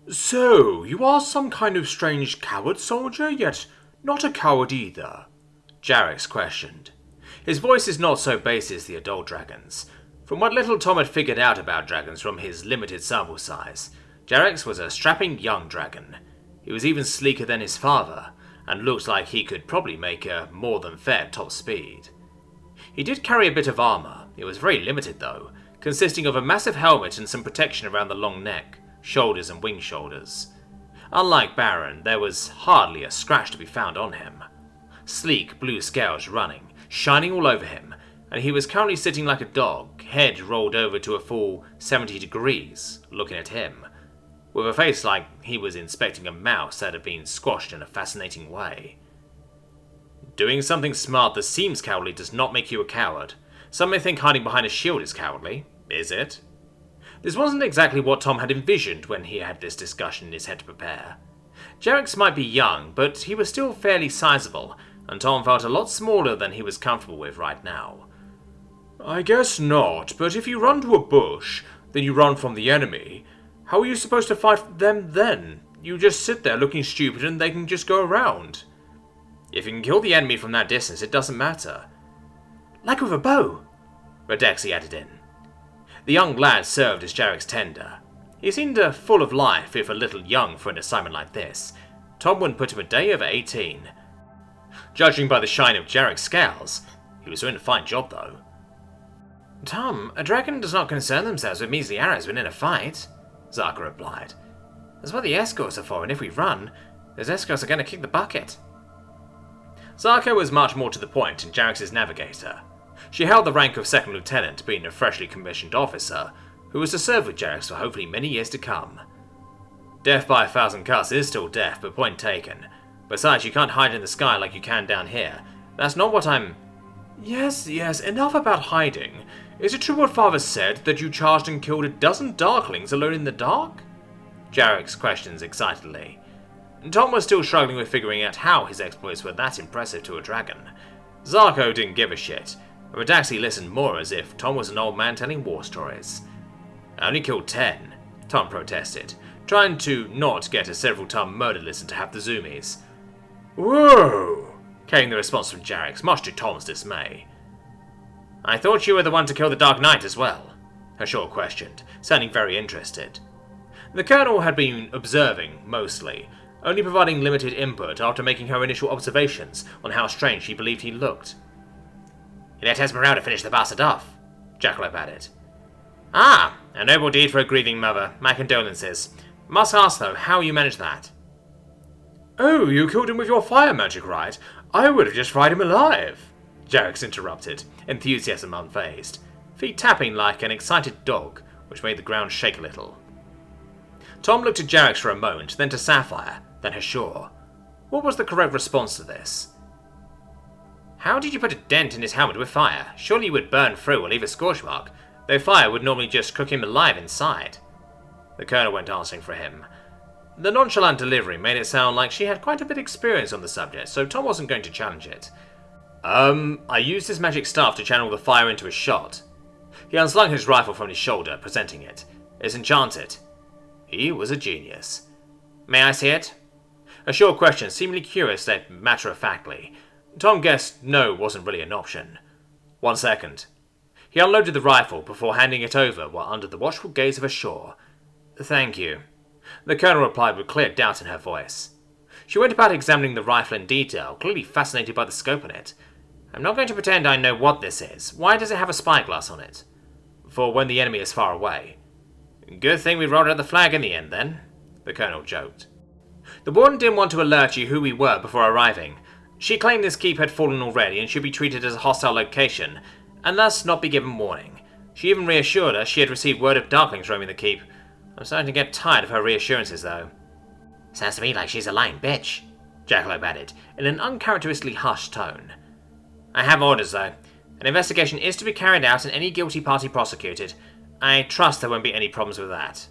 So, you are some kind of strange coward soldier, yet not a coward either? Jarix questioned. His voice is not so bass as the adult dragons. From what little Tom had figured out about dragons from his limited sample size, Jarix was a strapping young dragon. He was even sleeker than his father, and looked like he could probably make a more than fair top speed. He did carry a bit of armour. It was very limited though, consisting of a massive helmet and some protection around the long neck, shoulders and wing shoulders. Unlike Baron, there was hardly a scratch to be found on him. Sleek blue scales running, shining all over him, and he was currently sitting like a dog, head rolled over to a full 70 degrees, looking at him, with a face like he was inspecting a mouse that had been squashed in a fascinating way. Doing something smart that seems cowardly does not make you a coward. Some may think hiding behind a shield is cowardly. Is it? This wasn't exactly what Tom had envisioned when he had this discussion in his head to prepare. Jarix might be young, but he was still fairly sizable, and Tom felt a lot smaller than he was comfortable with right now. I guess not, but if you run to a bush, then you run from the enemy. How are you supposed to fight them then? You just sit there looking stupid and they can just go around. If you can kill the enemy from that distance, it doesn't matter. Like with a bow, Redexi added in. The young lad served as Jarix's tender. He seemed full of life, if a little young for an assignment like this. Tom wouldn't put him a day over 18. Judging by the shine of Jarix's scales, he was doing a fine job though. Tom, a dragon does not concern themselves with measly arrows when in a fight, Zaka replied. That's what the escorts are for, and if we run, those escorts are going to kick the bucket. Zaka was much more to the point than Jarix's navigator. She held the rank of second lieutenant, being a freshly commissioned officer, who was to serve with Jarix for hopefully many years to come. Death by 1,000 cuts is still death, but point taken. Besides, you can't hide in the sky like you can down here. That's not what I'm... Yes, enough about hiding. Is it true what Father said, that you charged and killed a dozen Darklings alone in the dark? Jarix questions excitedly. Tom was still struggling with figuring out how his exploits were that impressive to a dragon. Zarko didn't give a shit, but Redaxi listened more as if Tom was an old man telling war stories. I only killed 10, Tom protested, trying to not get a several-ton murder list to have the zoomies. Whoa! Came the response from Jarix, much to Tom's dismay. I thought you were the one to kill the Dark Knight as well, Hashor questioned, sounding very interested. The Colonel had been observing, mostly, only providing limited input after making her initial observations on how strange she believed he looked. You let Esmeralda finish the bastard off, Jackalope added. Ah, a noble deed for a grieving mother. My condolences. Must ask, though, how you managed that. Oh, you killed him with your fire magic, right? I would have just fried him alive, Jarix interrupted, enthusiasm unfazed, feet tapping like an excited dog, which made the ground shake a little. Tom looked at Jarix for a moment, then to Sapphire, then Hashor. What was the correct response to this? How did you put a dent in his helmet with fire? Surely you would burn through or leave a scorch mark, though fire would normally just cook him alive inside. The Colonel went answering for him. The nonchalant delivery made it sound like she had quite a bit of experience on the subject, so Tom wasn't going to challenge it. I used his magic staff to channel the fire into a shot. He unslung his rifle from his shoulder, presenting it. It's enchanted. He was a genius. May I see it? A short question, seemingly curious yet matter-of-factly. Tom guessed no wasn't really an option. 1 second. He unloaded the rifle before handing it over while under the watchful gaze of Hashor. Thank you. The Colonel replied with clear doubt in her voice. She went about examining the rifle in detail, clearly fascinated by the scope on it. I'm not going to pretend I know what this is. Why does it have a spyglass on it? For when the enemy is far away. Good thing we rolled out the flag in the end, then, the Colonel joked. The Warden didn't want to alert you who we were before arriving. She claimed this keep had fallen already and should be treated as a hostile location, and thus not be given warning. She even reassured us she had received word of Darklings roaming the keep. I'm starting to get tired of her reassurances, though. Sounds to me like she's a lying bitch, Jackalope added, in an uncharacteristically hushed tone. I have orders, though. An investigation is to be carried out and any guilty party prosecuted. I trust there won't be any problems with that.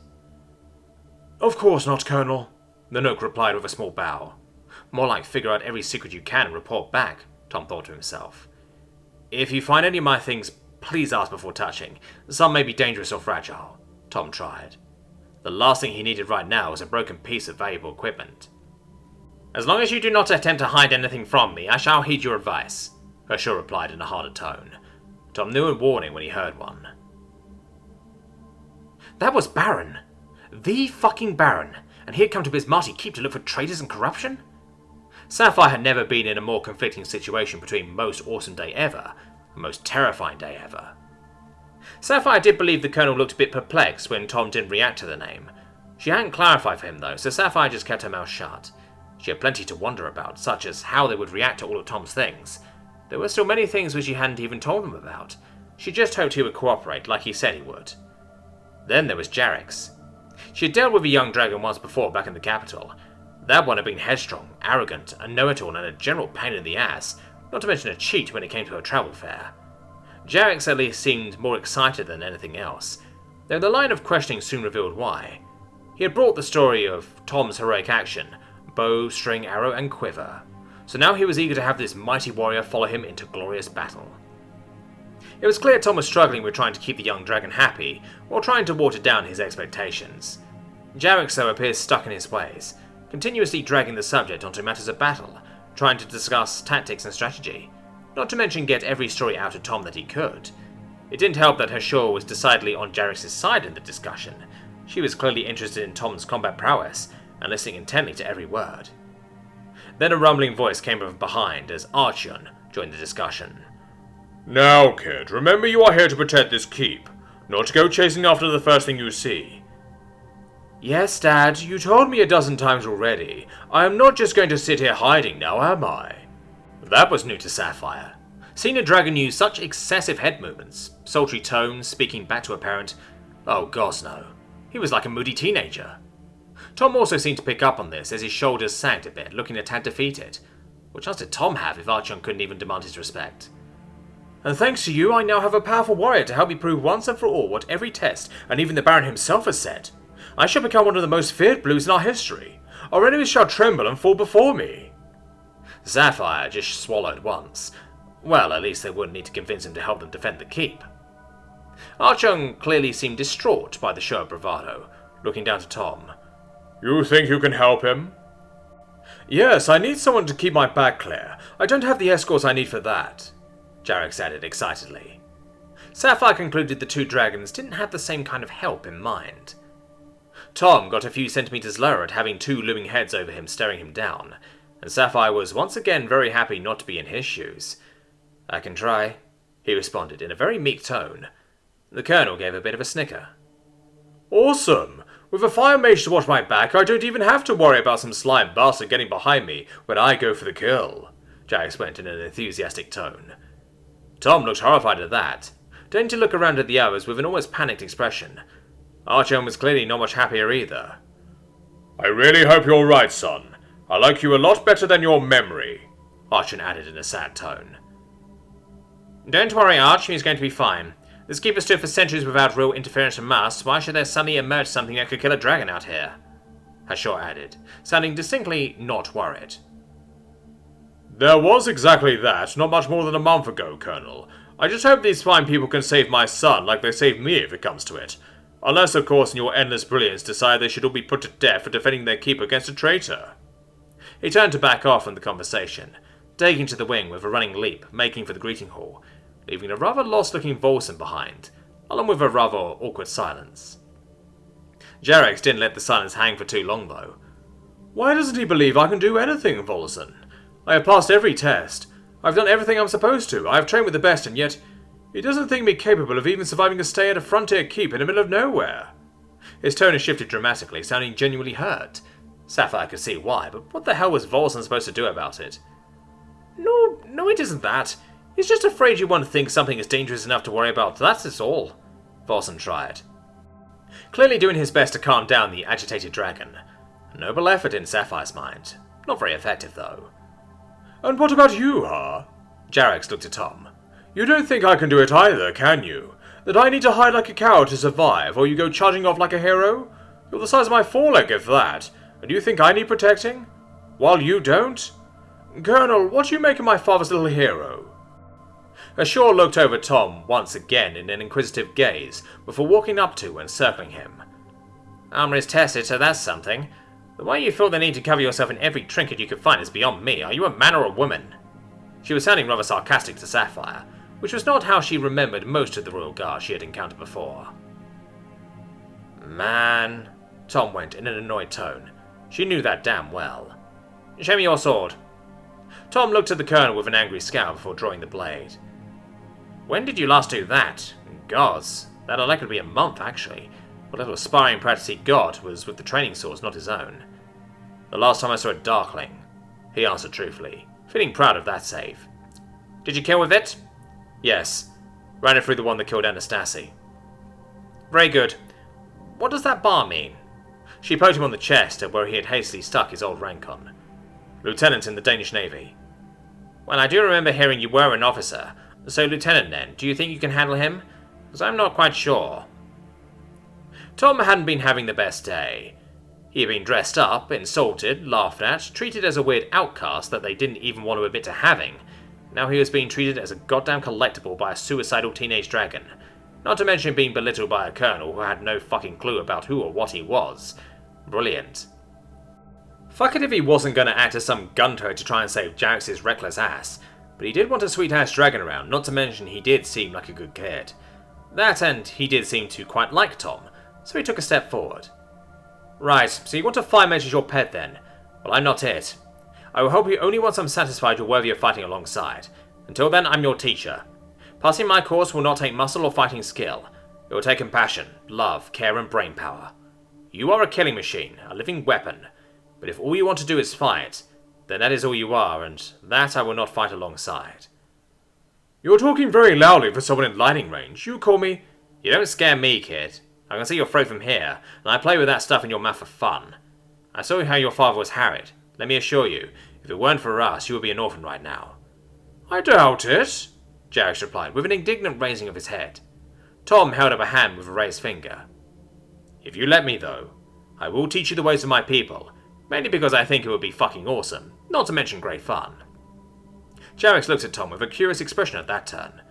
Of course not, Colonel, the Nook replied with a small bow. More like figure out every secret you can and report back, Tom thought to himself. If you find any of my things, please ask before touching. Some may be dangerous or fragile, Tom tried. The last thing he needed right now was a broken piece of valuable equipment. "As long as you do not attempt to hide anything from me, I shall heed your advice," Herschel replied in a harder tone. Tom knew a warning when he heard one. That was Baron. The fucking Baron. And he had come to Bismarcky Keep to look for traitors and corruption? Sapphire had never been in a more conflicting situation between most awesome day ever and most terrifying day ever. Sapphire did believe the Colonel looked a bit perplexed when Tom didn't react to the name. She hadn't clarified for him though, so Sapphire just kept her mouth shut. She had plenty to wonder about, such as how they would react to all of Tom's things. There were still many things which he hadn't even told them about. She just hoped he would cooperate like he said he would. Then there was Jarix. She had dealt with a young dragon once before back in the capital. That one had been headstrong, arrogant, a know-it-all and a general pain in the ass, not to mention a cheat when it came to her travel fare. Jarix at least seemed more excited than anything else, though the line of questioning soon revealed why. He had brought the story of Tom's heroic action, bow, string, arrow, and quiver, so now he was eager to have this mighty warrior follow him into glorious battle. It was clear Tom was struggling with trying to keep the young dragon happy, while trying to water down his expectations. Jarix, though, appears stuck in his ways, continuously dragging the subject onto matters of battle, trying to discuss tactics and strategy, not to mention get every story out of Tom that he could. It didn't help that Herschel was decidedly on Jarix's side in the discussion. She was clearly interested in Tom's combat prowess, and listening intently to every word. Then a rumbling voice came from behind as Archon joined the discussion. "Now, kid, remember you are here to protect this keep, not to go chasing after the first thing you see." "Yes, Dad, you told me a dozen times already. I am not just going to sit here hiding now, am I?" That was new to Sapphire. Seeing a dragon use such excessive head movements, sultry tones, speaking back to a parent, oh gosh no. He was like a moody teenager. Tom also seemed to pick up on this as his shoulders sagged a bit, looking a tad defeated. What chance did Tom have if Archon couldn't even demand his respect? "And thanks to you, I now have a powerful warrior to help me prove once and for all what every test, and even the Baron himself has said. I shall become one of the most feared blues in our history. Our enemies shall tremble and fall before me." Sapphire just swallowed once. Well, at least they wouldn't need to convince him to help them defend the keep. Archon clearly seemed distraught by the show of bravado, looking down to Tom. "You think you can help him?" "Yes, I need someone to keep my back clear. I don't have the escorts I need for that," Jarix added excitedly. Sapphire concluded the two dragons didn't have the same kind of help in mind. Tom got a few centimeters lower at having two looming heads over him staring him down, and Sapphire was once again very happy not to be in his shoes. "I can try," he responded in a very meek tone. The Colonel gave a bit of a snicker. "Awesome! With a fire mage to watch my back, I don't even have to worry about some slime bastard getting behind me when I go for the kill," Jarix went in an enthusiastic tone. Tom looked horrified at that, turning to look around at the others with an almost panicked expression. Archon was clearly not much happier either. "I really hope you're right, son. I like you a lot better than your memory," Archon added in a sad tone. "Don't worry, Arch, he's going to be fine. This keep has stood for centuries without real interference from us. Why should there suddenly emerge something that could kill a dragon out here?" Herschel added, sounding distinctly not worried. "There was exactly that, not much more than a month ago, Colonel. I just hope these fine people can save my son like they saved me if it comes to it. Unless, of course, in your endless brilliance decide they should all be put to death for defending their keep against a traitor." He turned to back off from the conversation, taking to the wing with a running leap, making for the greeting hall, leaving a rather lost-looking Volson behind, along with a rather awkward silence. Jarix didn't let the silence hang for too long, though. "Why doesn't he believe I can do anything, Volson? I have passed every test. I've done everything I'm supposed to. I have trained with the best, and yet he doesn't think me capable of even surviving a stay at a frontier keep in the middle of nowhere." His tone had shifted dramatically, sounding genuinely hurt. Sapphire could see why, but what the hell was Volson supposed to do about it? No, it isn't that. He's just afraid you won't think something is dangerous enough to worry about, that's all," Volson tried. Clearly doing his best to calm down the agitated dragon. A noble effort in Sapphire's mind. Not very effective, though. "And what about you, huh?" Jarix looked at Tom. "You don't think I can do it either, can you? That I need to hide like a coward to survive, or you go charging off like a hero? You're the size of my foreleg, if that, and you think I need protecting? While you don't? Colonel, what do you make of my father's little hero?" Herschel looked over Tom once again in an inquisitive gaze before walking up to and circling him. Armor is tested, so that's something. But why you feel the need to cover yourself in every trinket you could find is beyond me. Are you a man or a woman? She was sounding rather sarcastic to Sapphire, which was not how she remembered most of the Royal Guard she had encountered before. Man, Tom went in an annoyed tone. She knew that damn well. Show me your sword. Tom looked at the Colonel with an angry scowl before drawing the blade. When did you last do that? Gods, that'll likely be a month, actually. What little sparring practice he got was with the training swords, not his own. The last time I saw a Darkling, he answered truthfully, feeling proud of that save. Did you kill with it? Yes. Ran it through the one that killed Anastasi. Very good. What does that bar mean? She poked him on the chest at where he had hastily stuck his old rank on. Lieutenant in the Danish Navy. Well, I do remember hearing you were an officer, so Lieutenant then, do you think you can handle him? Because I'm not quite sure. Tom hadn't been having the best day. He had been dressed up, insulted, laughed at, treated as a weird outcast that they didn't even want to admit to having. Now he was being treated as a goddamn collectible by a suicidal teenage dragon. Not to mention being belittled by a colonel who had no fucking clue about who or what he was. Brilliant. Fuck it if he wasn't going to act as some guntoad to try and save Jarix's reckless ass, but he did want a sweet-ass dragon around, not to mention he did seem like a good kid. That and he did seem to quite like Tom, so he took a step forward. Right, so you want to fire mage as your pet then? Well, I'm not it. I will help you only once I'm satisfied you're worthy of fighting alongside. Until then, I'm your teacher. Passing my course will not take muscle or fighting skill. It will take compassion, love, care and brain power. You are a killing machine, a living weapon. But if all you want to do is fight, then that is all you are, and that I will not fight alongside. You're talking very loudly for someone in lightning range. You call me... You don't scare me, kid. I can see your throat from here, and I play with that stuff in your mouth for fun. I saw how your father was harried. Let me assure you, if it weren't for us, you would be an orphan right now. I doubt it, Jarix replied, with an indignant raising of his head. Tom held up a hand with a raised finger. If you let me, though, I will teach you the ways of my people, mainly because I think it would be fucking awesome, not to mention great fun. Jarix looked at Tom with a curious expression at that turn.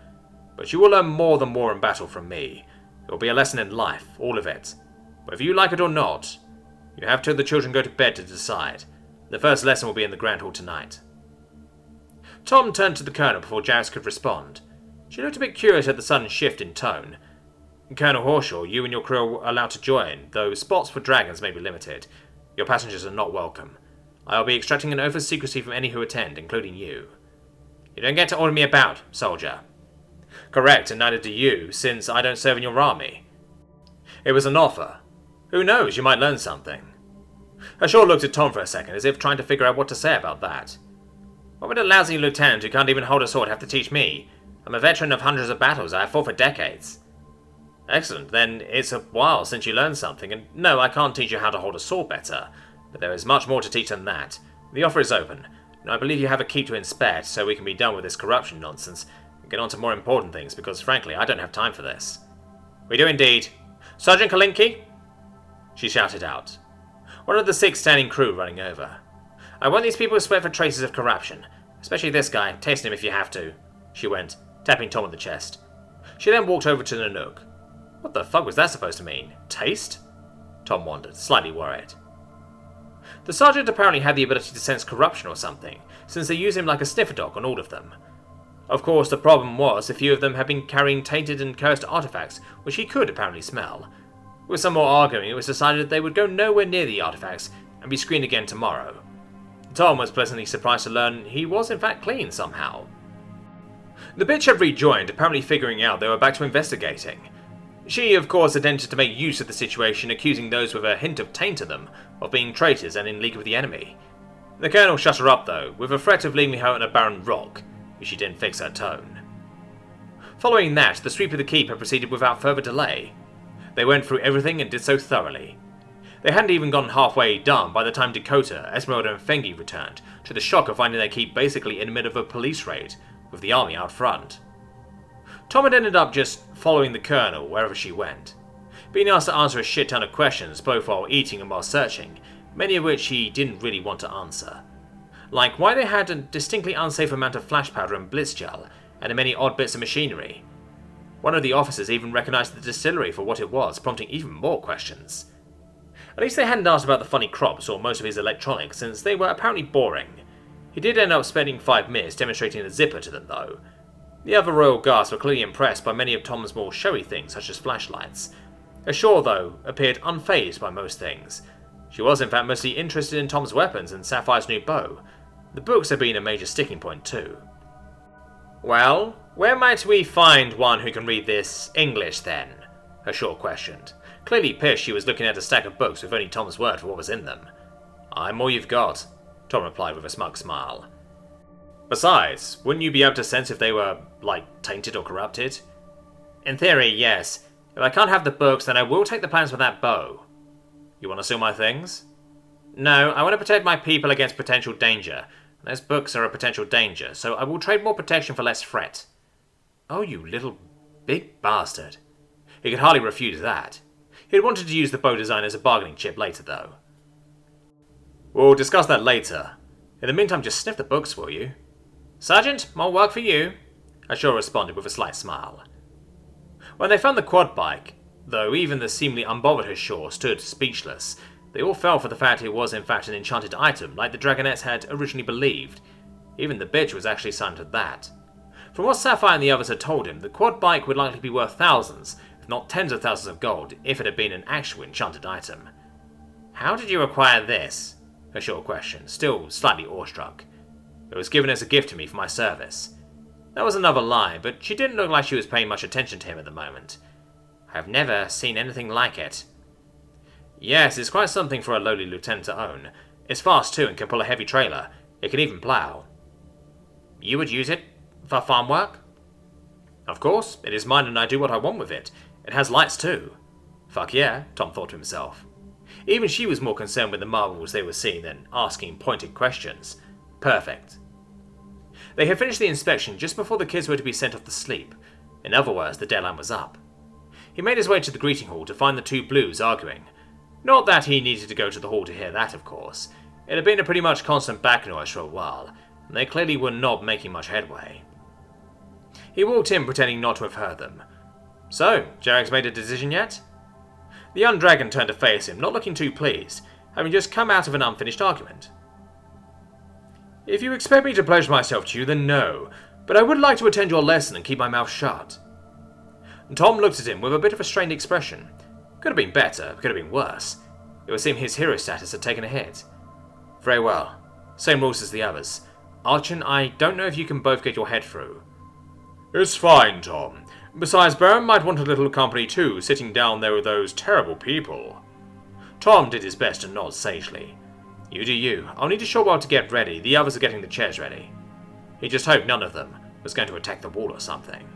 But you will learn more than war and battle from me. It will be a lesson in life, all of it. But if you like it or not, you have till the children go to bed to decide. The first lesson will be in the Grand Hall tonight. Tom turned to the Colonel before Jarix could respond. She looked a bit curious at the sudden shift in tone. Colonel Horshaw, you and your crew are allowed to join, though spots for dragons may be limited. Your passengers are not welcome. I will be extracting an oath of secrecy from any who attend, including you. You don't get to order me about, soldier. Correct, and neither do you, since I don't serve in your army. It was an offer. Who knows, you might learn something. Harshaw looked at Tom for a second, as if trying to figure out what to say about that. What would a lousy lieutenant who can't even hold a sword have to teach me? I'm a veteran of hundreds of battles. I have fought for decades. Excellent, then it's a while since you learned something, and no, I can't teach you how to hold a sword better, but there is much more to teach than that. The offer is open, and I believe you have a keep to inspect, so we can be done with this corruption nonsense and get on to more important things, because frankly, I don't have time for this. We do indeed. Sergeant Kalinki? She shouted out. One of the 6 standing crew running over. I want these people to sweat for traces of corruption, especially this guy. Taste him if you have to, she went, tapping Tom on the chest. She then walked over to Nanook. What the fuck was that supposed to mean? Taste? Tom wondered, slightly worried. The sergeant apparently had the ability to sense corruption or something, since they used him like a sniffer dog on all of them. Of course, the problem was a few of them had been carrying tainted and cursed artifacts, which he could apparently smell. With some more arguing, it was decided that they would go nowhere near the artifacts and be screened again tomorrow. Tom was pleasantly surprised to learn he was in fact clean somehow. The bitch had rejoined, apparently figuring out they were back to investigating. She, of course, attempted to make use of the situation, accusing those with a hint of taint to them of being traitors and in league with the enemy. The Colonel shut her up, though, with a threat of leaving her on a barren rock, if she didn't fix her tone. Following that, the sweep of the keep had proceeded without further delay. They went through everything and did so thoroughly. They hadn't even gone halfway done by the time Dakota, Esmeralda and Fengi returned, to the shock of finding their keep basically in the middle of a police raid, with the army out front. Tom had ended up just following the Colonel wherever she went, being asked to answer a shit ton of questions both while eating and while searching, many of which he didn't really want to answer. Like why they had a distinctly unsafe amount of flash powder and blitz gel, and many odd bits of machinery. One of the officers even recognized the distillery for what it was, prompting even more questions. At least they hadn't asked about the funny crops or most of his electronics, since they were apparently boring. He did end up spending 5 minutes demonstrating the zipper to them, though. The other royal guards were clearly impressed by many of Tom's more showy things, such as flashlights. Ashore, though, appeared unfazed by most things. She was, in fact, mostly interested in Tom's weapons and Sapphire's new bow. The books had been a major sticking point, too. "Well, where might we find one who can read this English, then?" Ashore questioned. Clearly pissed she was looking at a stack of books with only Tom's word for what was in them. "I'm all you've got," Tom replied with a smug smile. "Besides, wouldn't you be able to sense if they were, tainted or corrupted?" "In theory, yes. If I can't have the books, then I will take the plans for that bow." "You want to steal my things?" "No, I want to protect my people against potential danger. And those books are a potential danger, so I will trade more protection for less fret." "Oh, you little big bastard." He could hardly refuse that. He had wanted to use the bow design as a bargaining chip later, though. "We'll discuss that later. In the meantime, just sniff the books, will you?" "Sergeant, more work for you," Ashore responded with a slight smile. When they found the quad bike, though even the seemingly unbothered Ashore stood speechless, they all fell for the fact it was in fact an enchanted item, like the Dragonettes had originally believed. Even the bitch was actually silent at that. From what Sapphire and the others had told him, the quad bike would likely be worth thousands, if not tens of thousands of gold, if it had been an actual enchanted item. "How did you acquire this?" Ashore questioned, still slightly awestruck. "It was given as a gift to me for my service." That was another lie, but she didn't look like she was paying much attention to him at the moment. "I've never seen anything like it." "Yes, it's quite something for a lowly lieutenant to own. It's fast too and can pull a heavy trailer. It can even plough." "You would use it for farm work?" "Of course. It is mine and I do what I want with it. It has lights too." Fuck yeah, Tom thought to himself. Even she was more concerned with the marvels they were seeing than asking pointed questions. Perfect. They had finished the inspection just before the kids were to be sent off to sleep. In other words, the deadline was up. He made his way to the greeting hall to find the two blues arguing. Not that he needed to go to the hall to hear that, of course. It had been a pretty much constant back noise for a while, and they clearly were not making much headway. He walked in pretending not to have heard them. "So, Jarix made a decision yet?" The young dragon turned to face him, not looking too pleased, having just come out of an unfinished argument. "If you expect me to pledge myself to you, then no, but I would like to attend your lesson and keep my mouth shut." Tom looked at him with a bit of a strained expression. Could have been better, could have been worse. It would seem his hero status had taken a hit. "Very well. Same rules as the others. Archon, I don't know if you can both get your head through." "It's fine, Tom. Besides, Baron might want a little company too, sitting down there with those terrible people." Tom did his best to nod sagely. "You do you. I'll need a short while to get ready. The others are getting the chairs ready." He just hoped none of them was going to attack the wall or something.